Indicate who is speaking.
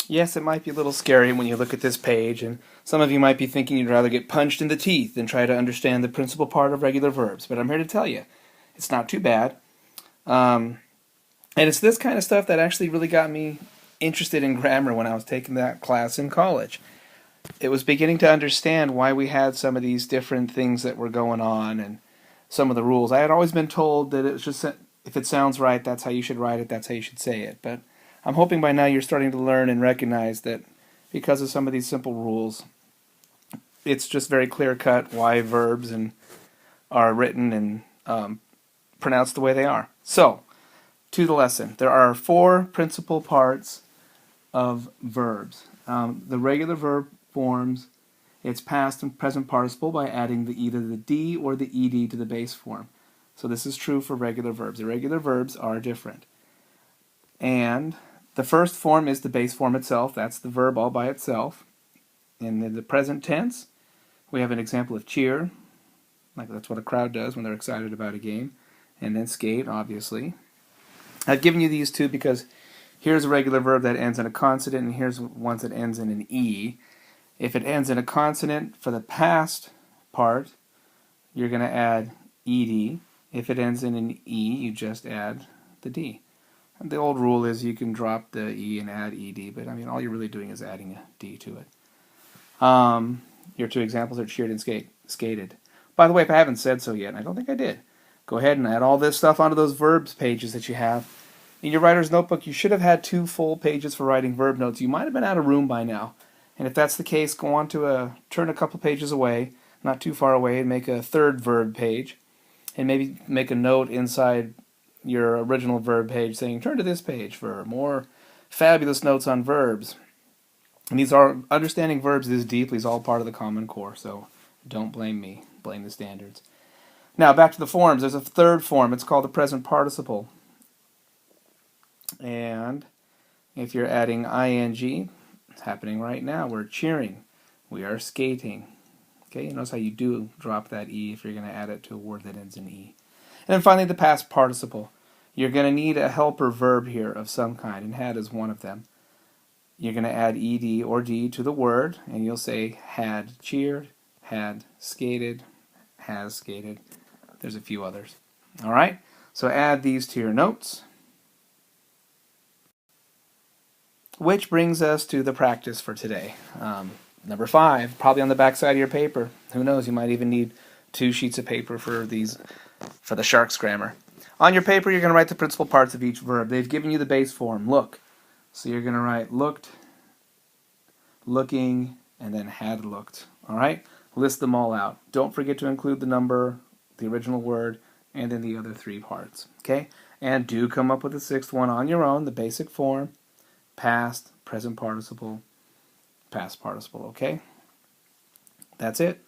Speaker 1: Yes, it might be a little scary when you look at this page, and some of you might be thinking you'd rather get punched in the teeth than try to understand the principal part of regular verbs, but I'm here to tell you, it's not too bad. Um, and it's this kind of stuff that actually really got me interested in grammar when I was taking that class in college. It was beginning to understand why we had some of these different things that were going on and some of the rules. I had always been told that it was just if it sounds right, that's how you should write it, that's how you should say it. But I'm hoping by now you're starting to learn and recognize that because of some of these simple rules, it's just very clear cut why verbs are written and pronounced the way they are. So, to the lesson. There are 4 principal parts of verbs. The regular verb forms its past and present participle by adding either the D or the ED to the base form. So this is true for regular verbs. Irregular verbs are different. And the first form is the base form itself. That's the verb all by itself. In the present tense, we have an example of cheer. Like that's what a crowd does when they're excited about a game. And then skate, obviously. I've given you these two because here's a regular verb that ends in a consonant, and here's one that ends in an E. If it ends in a consonant for the past part, you're going to add ed. If it ends in an E, you just add the D. And the old rule is you can drop the E and add ed, but I mean, all you're really doing is adding a D to it. Your 2 examples are cheered and skated. By the way, if I haven't said so yet, and I don't think I did, go ahead and add all this stuff onto those verbs pages that you have. In your writer's notebook, you should have had 2 full pages for writing verb notes. You might have been out of room by now. And if that's the case, go on to turn a couple pages away, not too far away, and make a 3rd verb page. And maybe make a note inside your original verb page saying, turn to this page for more fabulous notes on verbs. And these are, understanding verbs this deeply is all part of the Common Core, so don't blame me, blame the standards. Now, back to the forms. There's a 3rd form. It's called the present participle. And if you're adding ing, it's happening right now. We're cheering. We are skating. Okay, notice how you do drop that E if you're going to add it to a word that ends in E. And then finally, the past participle. You're going to need a helper verb here of some kind, and had is one of them. You're going to add ed or d to the word, and you'll say had cheered, had skated, has skated. There's a few others. All right, so add these to your notes. Which brings us to the practice for today. Number 5, probably on the back side of your paper. Who knows, you might even need 2 sheets of paper for the Sharks grammar. On your paper, you're going to write the principal parts of each verb. They've given you the base form, look. So you're going to write looked, looking, and then had looked. All right? List them all out. Don't forget to include the number, the original word, and then the other 3 parts. Okay? And do come up with the 6th one on your own, the basic form, past, present participle, past participle. Okay? That's it.